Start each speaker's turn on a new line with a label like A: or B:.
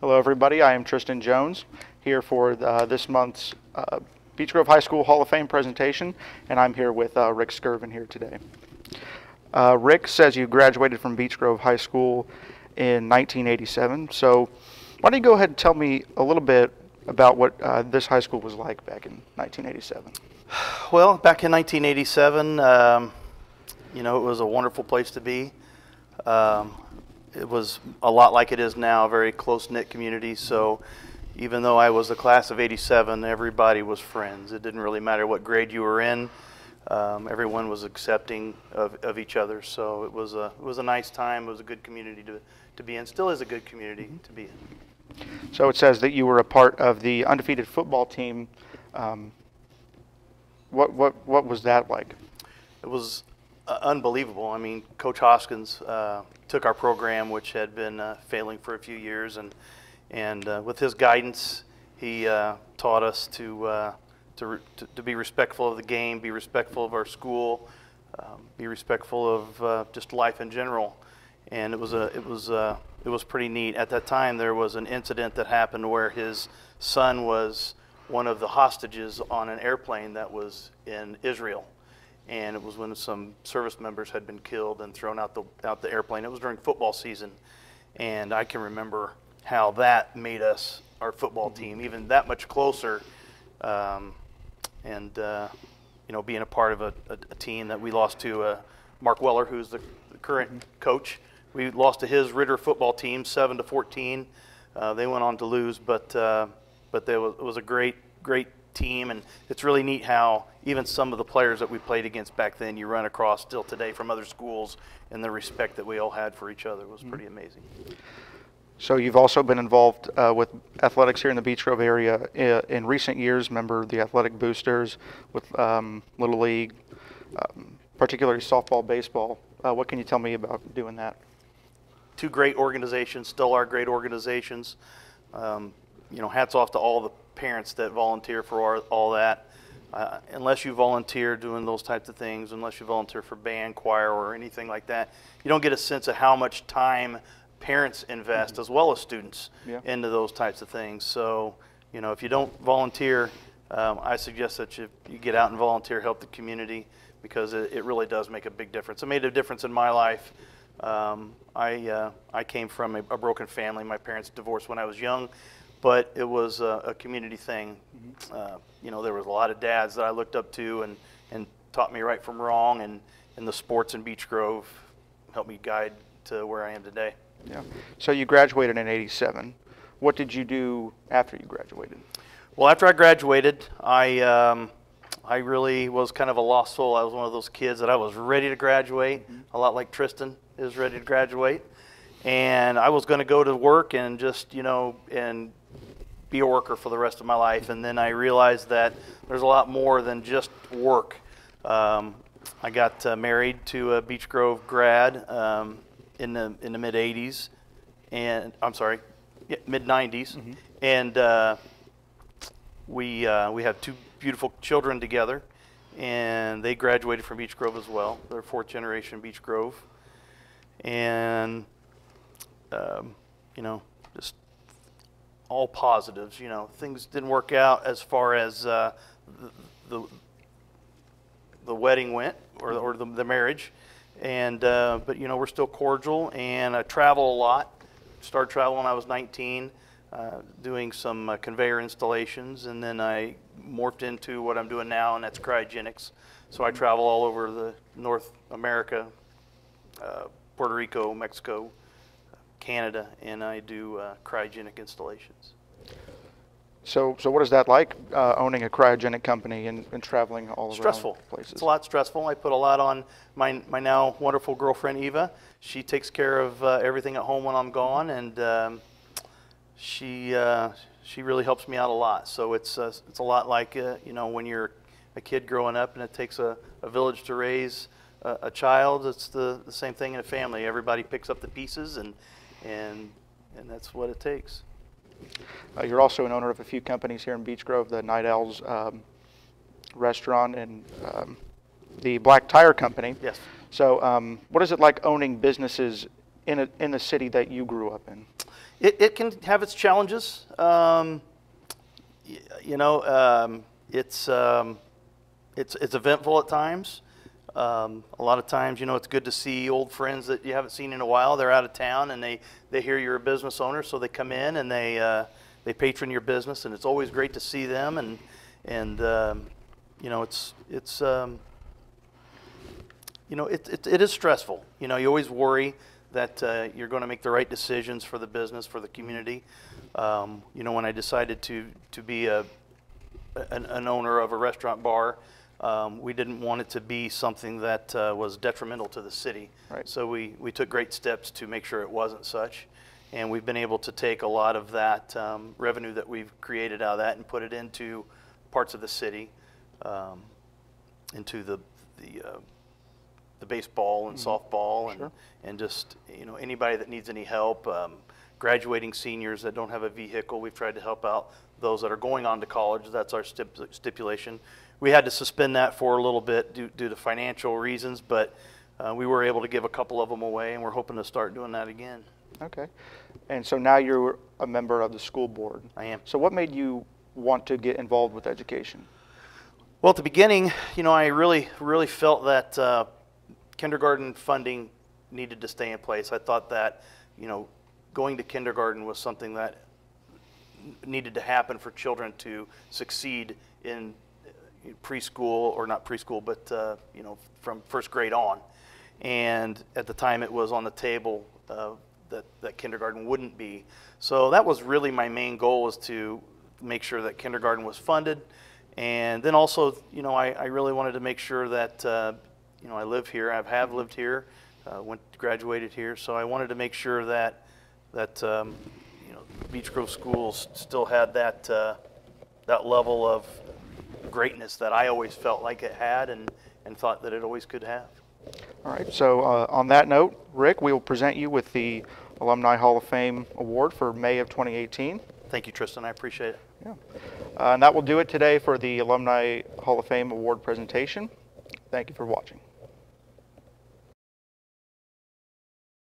A: Hello everybody, I am Tristan Jones here for this month's Beech Grove High School Hall of Fame presentation, and I'm here with Rick Skirvin here today. Rick says you graduated from Beech Grove High School in 1987, so why don't you go ahead and tell me a little bit about what this high school was like back in 1987.
B: Well, back in 1987, it was a wonderful place to be. It was a lot like it is now, a very close-knit community. So even though I was the class of 87, everybody was friends. It didn't really matter what grade you were in. Everyone was accepting of each other. So it was a nice time. It was a good community to be in. Still is a good community to be in.
A: So it says that you were a part of the undefeated football team. What was that like? It
B: was unbelievable. I mean, Coach Hoskins took our program, which had been failing for a few years, and with his guidance, he taught us to be respectful of the game, be respectful of our school, be respectful of just life in general. And it was pretty neat. At that time, there was an incident that happened where his son was one of the hostages on an airplane that was in Israel. And it was when some service members had been killed and thrown out the airplane. It was during football season, and I can remember how that made our football team even that much closer. Being a part of a team that we lost to Mark Weller, who's the current coach. We lost to his Ritter football team, 7-14. They went on to lose, but it was a great team, and it's really neat how even some of the players that we played against back then you run across still today from other schools, and the respect that we all had for each other was pretty amazing.
A: So you've also been involved with athletics here in the Beech Grove area in recent years. Member of the athletic boosters with Little League, particularly softball, baseball. What can you tell me about doing that?
B: Two great organizations, still are great organizations. Hats off to all the parents that volunteer for all that. Unless you volunteer doing those types of things, unless you volunteer for band, choir, or anything like that, you don't get a sense of how much time parents invest, as well as students, into those types of things. So, if you don't volunteer, I suggest that you get out and volunteer, help the community, because it really does make a big difference. It made a difference in my life. I came from a broken family. My parents divorced when I was young, but it was a community thing. There was a lot of dads that I looked up to and taught me right from wrong, and the sports in Beech Grove helped me guide to where I am today.
A: Yeah. So you graduated in '87. What did you do after you graduated?
B: Well, after I graduated, I really was kind of a lost soul. I was one of those kids that I was ready to graduate, a lot like Tristan is ready to graduate. And I was going to go to work and just, and be a worker for the rest of my life. And then I realized that there's a lot more than just work. I got married to a Beech Grove grad in the mid 80s, and mid 90s, and we have two beautiful children together, and they graduated from Beech Grove as well. They're fourth generation Beech Grove, and just all positives. Things didn't work out as far as the wedding went, or the marriage, and but we're still cordial, and I travel a lot. Started traveling when I was 19, doing some conveyor installations, and then I morphed into what I'm doing now, and that's cryogenics. So I travel all over the North America, Puerto Rico, Mexico, Canada, and I do cryogenic installations.
A: So what is that like, owning a cryogenic company and traveling all around places?
B: It's a lot stressful. I put a lot on my now wonderful girlfriend, Eva. She takes care of everything at home when I'm gone, and she really helps me out a lot. So it's a lot like when you're a kid growing up, and it takes a village to raise a child. It's the same thing in a family. Everybody picks up the pieces, and that's what it takes.
A: You're also an owner of a few companies here in Beech Grove, the Night Owls restaurant and the Black Tire Company.
B: Yes.
A: So what is it like owning businesses in the city that you grew up in?
B: It can have its challenges. You know, it's eventful at times. A lot of times, you know, it's good to see old friends that you haven't seen in a while. They're out of town, and they hear you're a business owner, so they come in and they patron your business, and it's always great to see them. And you know, you know, it is stressful. You know, you always worry that you're going to make the right decisions for the business, for the community. You know, when I decided to be an owner of a restaurant bar, we didn't want it to be something that was detrimental to the city.
A: Right.
B: So we took great steps to make sure it wasn't such. And we've been able to take a lot of that revenue that we've created out of that and put it into parts of the city, into the baseball and softball,
A: Sure.
B: and just, you know, anybody that needs any help. Graduating seniors that don't have a vehicle, we've tried to help out those that are going on to college. That's our stipulation. We had to suspend that for a little bit due to financial reasons, but we were able to give a couple of them away, and we're hoping to start doing that again.
A: Okay. And so now you're a member of the school board.
B: I am.
A: So what made you want to get involved with education?
B: Well, at the beginning, you know, I really felt that kindergarten funding needed to stay in place. I thought that, you know, going to kindergarten was something that needed to happen for children to succeed in preschool, or not preschool, but you know, from first grade on. And at the time, it was on the table that kindergarten wouldn't be. So that was really my main goal, was to make sure that kindergarten was funded. And then also, you know, I really wanted to make sure that you know, I live here. I have lived here, graduated here. So I wanted to make sure that you know, Beech Grove Schools still had that that level of greatness that I always felt like it had, and thought that it always could have.
A: All right. So on that note, Rick, we will present you with the Alumni Hall of Fame Award for May of 2018.
B: Thank you, Tristan. I appreciate it.
A: Yeah. And that will do it today for the Alumni Hall of Fame Award presentation. Thank you for watching.